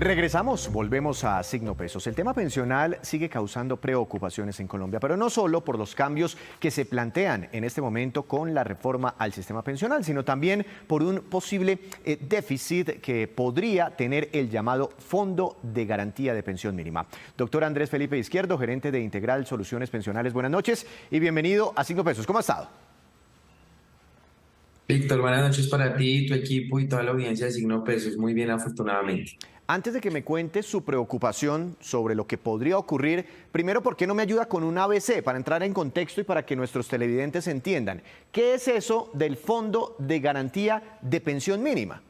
Regresamos, volvemos a Signo Pesos. El tema pensional sigue causando preocupaciones en Colombia, pero no solo por los cambios que se plantean en este momento con la reforma al sistema pensional, sino también por un posible déficit que podría tener el llamado Fondo de Garantía de Pensión Mínima. Doctor Andrés Felipe Izquierdo, gerente de Integral Soluciones Pensionales, buenas noches y bienvenido a Signo Pesos. ¿Cómo ha estado? Víctor, buenas noches para ti, tu equipo y toda la audiencia de Signo Pesos. Muy bien, afortunadamente. Antes de que me cuente su preocupación sobre lo que podría ocurrir, primero, ¿por qué no me ayuda con un ABC para entrar en contexto y para que nuestros televidentes entiendan? ¿Qué es eso del Fondo de Garantía de Pensión Mínima?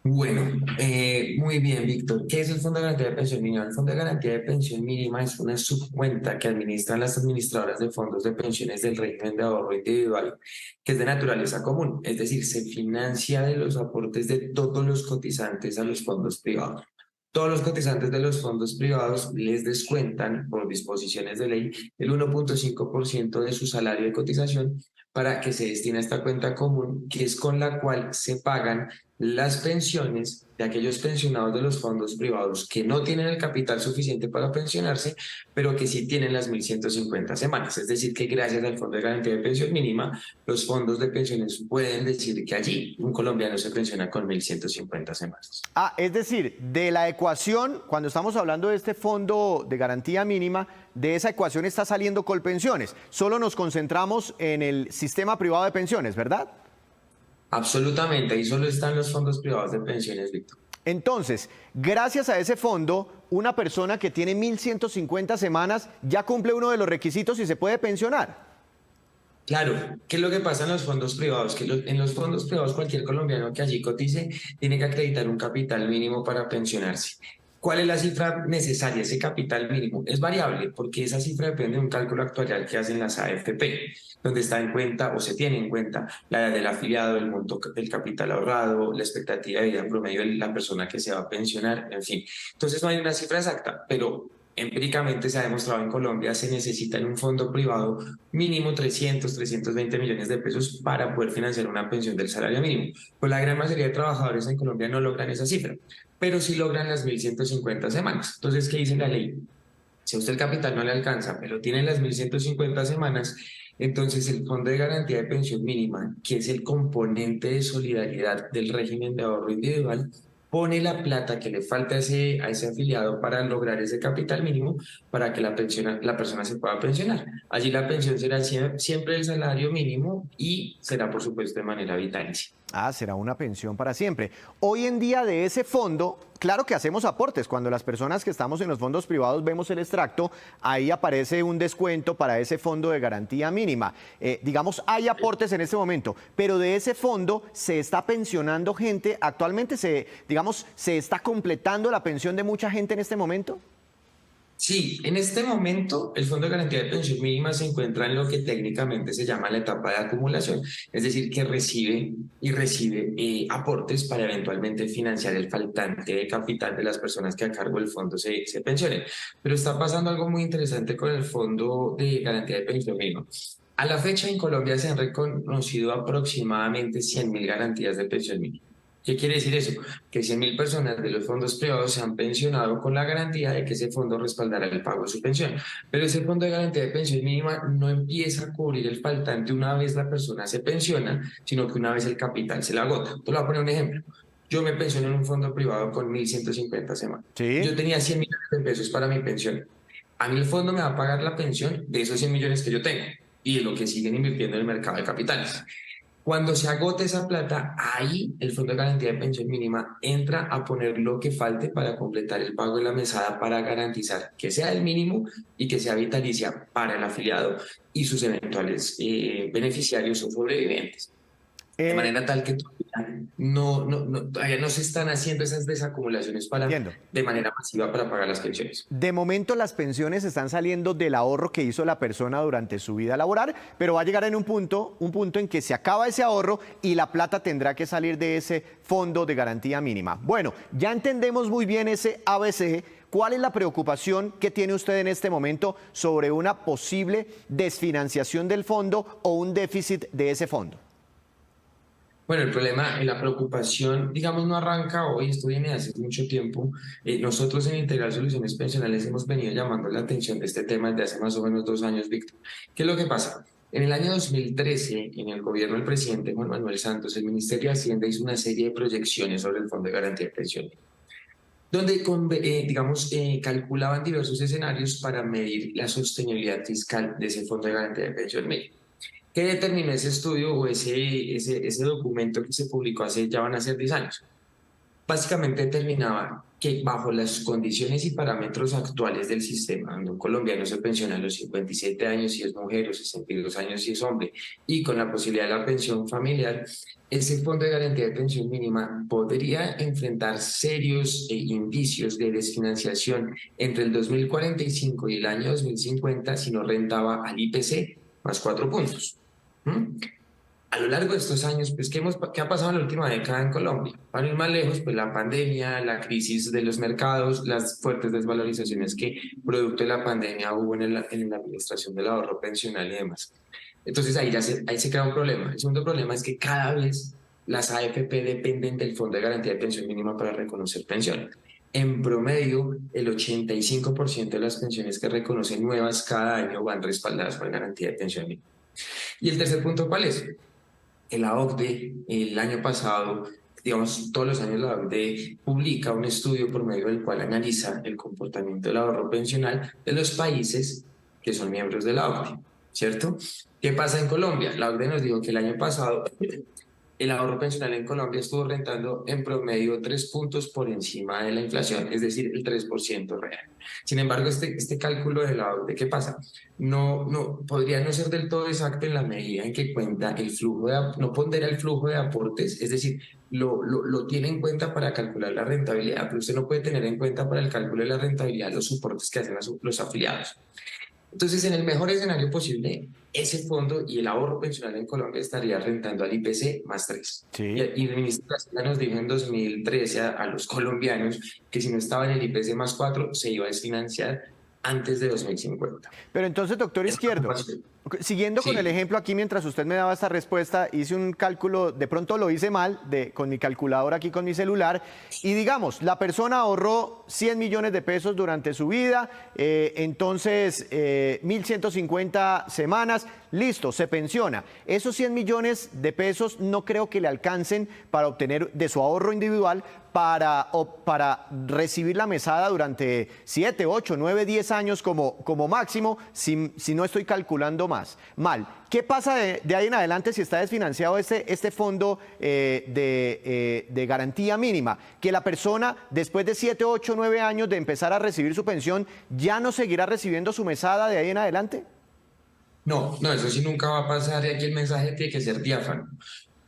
Bueno, muy bien, Víctor. ¿Qué es el Fondo de Garantía de Pensión Mínima? El Fondo de Garantía de Pensión Mínima es una subcuenta que administran las administradoras de fondos de pensiones del régimen de ahorro individual, que es de naturaleza común, es decir, se financia de los aportes de todos los cotizantes a los fondos privados. Todos los cotizantes de los fondos privados les descuentan por disposiciones de ley el 1.5% de su salario de cotización para que se destine a esta cuenta común, que es con la cual se pagan las pensiones de aquellos pensionados de los fondos privados que no tienen el capital suficiente para pensionarse, pero que sí tienen las 1.150 semanas. Es decir, que gracias al Fondo de Garantía de Pensión Mínima, los fondos de pensiones pueden decir que allí un colombiano se pensiona con 1.150 semanas. Es decir, de la ecuación, cuando estamos hablando de este Fondo de Garantía Mínima, de esa ecuación está saliendo Colpensiones. Solo nos concentramos en el sistema privado de pensiones, ¿verdad? Absolutamente, ahí solo están los fondos privados de pensiones, Víctor. Entonces, gracias a ese fondo, una persona que tiene 1.150 semanas ya cumple uno de los requisitos y se puede pensionar. Claro, ¿qué es lo que pasa en los fondos privados? En los fondos privados cualquier colombiano que allí cotice tiene que acreditar un capital mínimo para pensionarse. ¿Cuál es la cifra necesaria? Ese capital mínimo es variable porque esa cifra depende de un cálculo actuarial que hacen las AFP, donde está en cuenta o se tiene en cuenta la edad del afiliado, el monto del capital ahorrado, la expectativa de vida promedio de la persona que se va a pensionar, en fin. Entonces no hay una cifra exacta, pero empíricamente se ha demostrado en Colombia se necesita en un fondo privado mínimo 320 millones de pesos para poder financiar una pensión del salario mínimo. Pues la gran mayoría de trabajadores en Colombia no logran esa cifra, pero sí logran las 1.150 semanas. Entonces, ¿qué dice la ley? Si a usted el capital no le alcanza, pero tiene las 1.150 semanas, entonces el Fondo de Garantía de Pensión Mínima, que es el componente de solidaridad del régimen de ahorro individual, pone la plata que le falta a ese afiliado para lograr ese capital mínimo para que la persona se pueda pensionar. Allí la pensión será siempre el salario mínimo y será, por supuesto, de manera vitalicia. Será una pensión para siempre. Hoy en día de ese fondo, claro que hacemos aportes. Cuando las personas que estamos en los fondos privados vemos el extracto, ahí aparece un descuento para ese fondo de garantía mínima. Digamos, hay aportes en este momento, pero de ese fondo se está pensionando gente. Actualmente se está completando la pensión de mucha gente en este momento. Sí, en este momento el Fondo de Garantía de Pensión Mínima se encuentra en lo que técnicamente se llama la etapa de acumulación, es decir, que recibe aportes para eventualmente financiar el faltante de capital de las personas que a cargo del fondo se pensionen. Pero está pasando algo muy interesante con el Fondo de Garantía de Pensión Mínima. A la fecha en Colombia se han reconocido aproximadamente 100.000 garantías de pensión mínima. ¿Qué quiere decir eso? Que 100.000 personas de los fondos privados se han pensionado con la garantía de que ese fondo respaldará el pago de su pensión. Pero ese fondo de garantía de pensión mínima no empieza a cubrir el faltante una vez la persona se pensiona, sino que una vez el capital se le agota. Te voy a poner un ejemplo. Yo me pensioné en un fondo privado con 1.150 semanas. Sí. Yo tenía 100 millones de pesos para mi pensión. A mí el fondo me va a pagar la pensión de esos 100 millones que yo tengo y de lo que siguen invirtiendo en el mercado de capitales. Cuando se agote esa plata, ahí el Fondo de Garantía de Pensión Mínima entra a poner lo que falte para completar el pago de la mesada para garantizar que sea el mínimo y que sea vitalicia para el afiliado y sus eventuales beneficiarios o sobrevivientes. De manera tal que todavía no se están haciendo esas desacumulaciones Entiendo. de manera masiva para pagar las pensiones. De momento las pensiones están saliendo del ahorro que hizo la persona durante su vida laboral, pero va a llegar en un punto en que se acaba ese ahorro y la plata tendrá que salir de ese fondo de garantía mínima. Bueno, ya entendemos muy bien ese ABC. ¿Cuál es la preocupación que tiene usted en este momento sobre una posible desfinanciación del fondo o un déficit de ese fondo? Bueno, el problema, la preocupación, digamos, no arranca hoy, esto viene de hace mucho tiempo. Nosotros en Integral Soluciones Pensionales hemos venido llamando la atención de este tema desde hace más o menos 2 años, Víctor. ¿Qué es lo que pasa? En el año 2013, en el gobierno del presidente Juan Manuel Santos, el Ministerio de Hacienda hizo una serie de proyecciones sobre el Fondo de Garantía de Pensiones, donde, digamos, calculaban diversos escenarios para medir la sostenibilidad fiscal de ese Fondo de Garantía de Pensiones. ¿Qué determinó ese estudio o ese documento que se publicó hace, ya van a ser 10 años? Básicamente determinaba que bajo las condiciones y parámetros actuales del sistema, donde un colombiano se pensiona a los 57 años si es mujer o 62 años si es hombre, y con la posibilidad de la pensión familiar, ese fondo de garantía de pensión mínima podría enfrentar serios indicios de desfinanciación entre el 2045 y el año 2050 si no rentaba al IPC más 4 puntos. A lo largo de estos años, pues, ¿qué ha pasado en la última década en Colombia? Para ir más lejos, pues la pandemia, la crisis de los mercados, las fuertes desvalorizaciones que producto de la pandemia hubo en la administración del ahorro pensional y demás. Entonces ahí se crea un problema. El segundo problema es que cada vez las AFP dependen del Fondo de Garantía de Pensión Mínima para reconocer pensiones. En promedio, el 85% de las pensiones que reconocen nuevas cada año van respaldadas por garantía de pensión mínima. Y el tercer punto, ¿cuál es? La OCDE el año pasado, digamos, todos los años la OCDE publica un estudio por medio del cual analiza el comportamiento del ahorro pensional de los países que son miembros de la OCDE, ¿cierto? ¿Qué pasa en Colombia? La OCDE nos dijo que el año pasado el ahorro pensional en Colombia estuvo rentando en promedio 3 puntos por encima de la inflación, es decir, el 3% real. Sin embargo, este cálculo de la OCDE, ¿qué pasa? No podría no ser del todo exacto en la medida en que cuenta el flujo no pondera el flujo de aportes, es decir, lo tiene en cuenta para calcular la rentabilidad, pero usted no puede tener en cuenta para el cálculo de la rentabilidad los soportes que hacen los afiliados. Entonces, en el mejor escenario posible, ese fondo y el ahorro pensional en Colombia estaría rentando al IPC más 3. Sí. Y el ministro de Hacienda nos dijo en 2013 a los colombianos que si no estaba en el IPC más 4, se iba a desfinanciar antes de 2050. Pero entonces, doctor Izquierdo, siguiendo con el Sí. ejemplo aquí, mientras usted me daba esta respuesta, hice un cálculo, de pronto lo hice mal, con mi calculadora aquí con mi celular, y digamos, la persona ahorró 100 millones de pesos durante su vida, entonces 1.150 semanas, listo, se pensiona. Esos 100 millones de pesos no creo que le alcancen para obtener de su ahorro individual para recibir la mesada durante 7, 8, 9, 10 años como máximo, si no estoy calculando mal. ¿Qué pasa de ahí en adelante si está desfinanciado este fondo de garantía mínima? Que la persona, después de 7, 8, 9 años de empezar a recibir su pensión, ¿ya no seguirá recibiendo su mesada de ahí en adelante? No, eso sí nunca va a pasar y aquí el mensaje tiene que ser diáfano.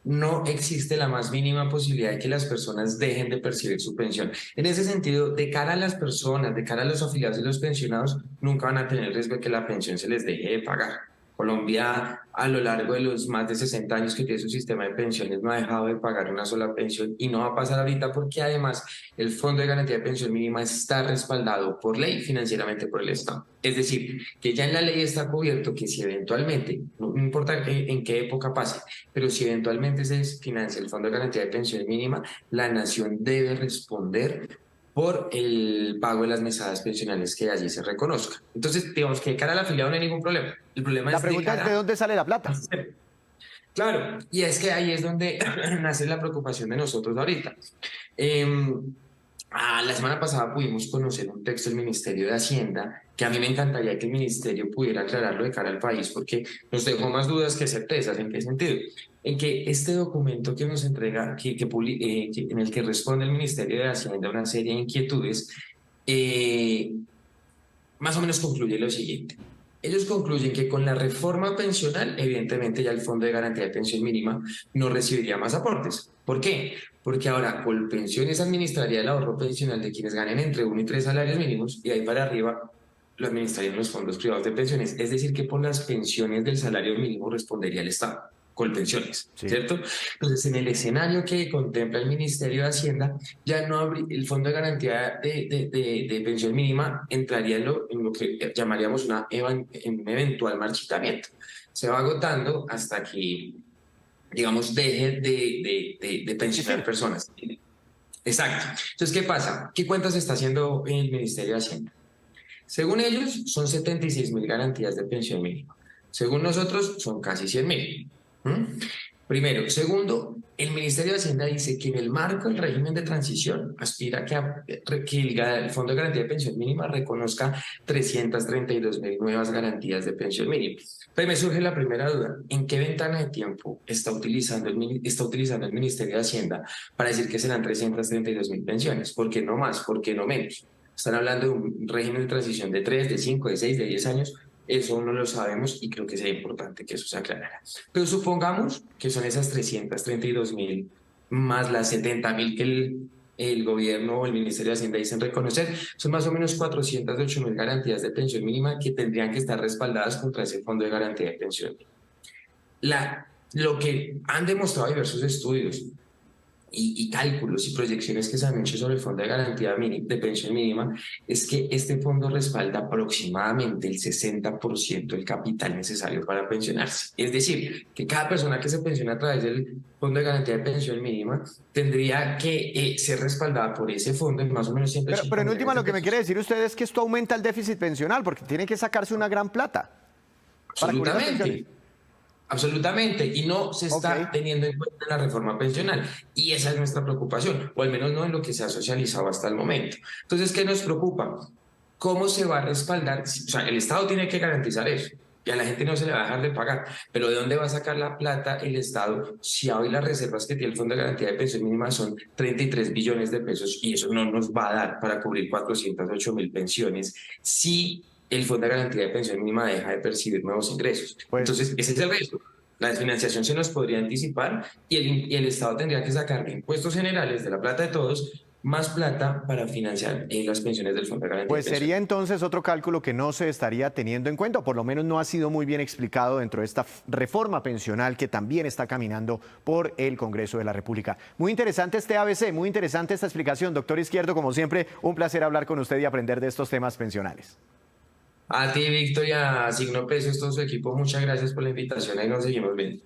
No existe la más mínima posibilidad de que las personas dejen de percibir su pensión. En ese sentido, de cara a las personas, de cara a los afiliados y los pensionados, nunca van a tener el riesgo de que la pensión se les deje de pagar. Colombia, a lo largo de los más de 60 años que tiene su sistema de pensiones, no ha dejado de pagar una sola pensión y no va a pasar ahorita porque además el Fondo de Garantía de Pensión Mínima está respaldado por ley financieramente por el Estado. Es decir, que ya en la ley está cubierto que si eventualmente, no importa en qué época pase, pero si eventualmente se financia el Fondo de Garantía de Pensión Mínima, la nación debe responder por el pago de las mesadas pensionales que allí se reconozca. Entonces, digamos que de cara al afiliado no hay ningún problema. El problema La es de pregunta es, ¿de cara... dónde sale la plata? Claro, y es que ahí es donde nace la preocupación de nosotros ahorita. Eh, la semana pasada pudimos conocer un texto del Ministerio de Hacienda que a mí me encantaría que el Ministerio pudiera aclararlo de cara al país porque nos dejó más dudas que certezas. ¿En qué sentido? En que este documento que nos entrega, en el que responde el Ministerio de Hacienda a una serie de inquietudes, más o menos concluye lo siguiente. Ellos concluyen que con la reforma pensional, evidentemente ya el Fondo de Garantía de Pensión Mínima no recibiría más aportes. ¿Por qué? Porque ahora Colpensiones administraría el ahorro pensional de quienes ganen entre 1 y 3 salarios mínimos y ahí para arriba lo administrarían los fondos privados de pensiones. Es decir, que por las pensiones del salario mínimo respondería el Estado. Colpensiones, Sí. ¿cierto? Entonces, en el escenario que contempla el Ministerio de Hacienda, ya no habría, el Fondo de Garantía de Pensión Mínima entraría en lo que llamaríamos un eventual marchitamiento. Se va agotando hasta que digamos, deje de pensionar Existir. personas. Exacto. Entonces, ¿qué pasa? ¿Qué cuentas está haciendo el Ministerio de Hacienda? Según ellos, son 76.000 garantías de pensión mínima. Según nosotros, son casi 100.000. Primero. Segundo, el Ministerio de Hacienda dice que en el marco del régimen de transición aspira que el Fondo de Garantía de Pensión Mínima reconozca 332.000 nuevas garantías de pensión mínima. Pero me surge la primera duda: ¿en qué ventana de tiempo está utilizando el Ministerio de Hacienda para decir que serán 332.000 pensiones? ¿Por qué no más? ¿Por qué no menos? Están hablando de un régimen de transición de 3, de 5, de 6, de 10 años. Eso no lo sabemos y creo que sería importante que eso se aclarara. Pero supongamos que son esas 332.000 más las 70.000 que el gobierno o el Ministerio de Hacienda dicen reconocer, son más o menos 408.000 garantías de pensión mínima que tendrían que estar respaldadas contra ese fondo de garantía de pensión. Lo que han demostrado diversos estudios y cálculos y proyecciones que se han hecho sobre el Fondo de Garantía de Pensión Mínima es que este fondo respalda aproximadamente el 60% del capital necesario para pensionarse. Es decir, que cada persona que se pensiona a través del Fondo de Garantía de Pensión Mínima tendría que ser respaldada por ese fondo en más o menos Pero 180 en última millones de lo que me quiere pesos. decir usted es que esto aumenta el déficit pensional porque tiene que sacarse una gran plata para cubrir las pensiones. Absolutamente. Absolutamente, y no se Ok. está teniendo en cuenta la reforma pensional. Y esa es nuestra preocupación, o al menos no en lo que se ha socializado hasta el momento. Entonces, ¿qué nos preocupa? ¿Cómo se va a respaldar? O sea, el Estado tiene que garantizar eso, y a la gente no se le va a dejar de pagar. Pero ¿de dónde va a sacar la plata el Estado si hoy las reservas que tiene el Fondo de Garantía de Pensión Mínima son 33 billones de pesos y eso no nos va a dar para cubrir 408.000 pensiones si el Fondo de Garantía de Pensión Mínima deja de percibir nuevos ingresos? Pues Entonces, ese es el riesgo. La desfinanciación se nos podría anticipar y el Estado tendría que sacar de impuestos generales de la plata de todos más plata para financiar las pensiones del Fondo de Garantía de Pues Pensión. sería entonces otro cálculo que no se estaría teniendo en cuenta, o por lo menos no ha sido muy bien explicado dentro de esta reforma pensional que también está caminando por el Congreso de la República. Muy interesante este ABC, muy interesante esta explicación. Doctor Izquierdo, como siempre, un placer hablar con usted y aprender de estos temas pensionales. A ti, Víctor, y a Signo Pesos, todo su equipo, muchas gracias por la invitación. Ahí nos seguimos viendo.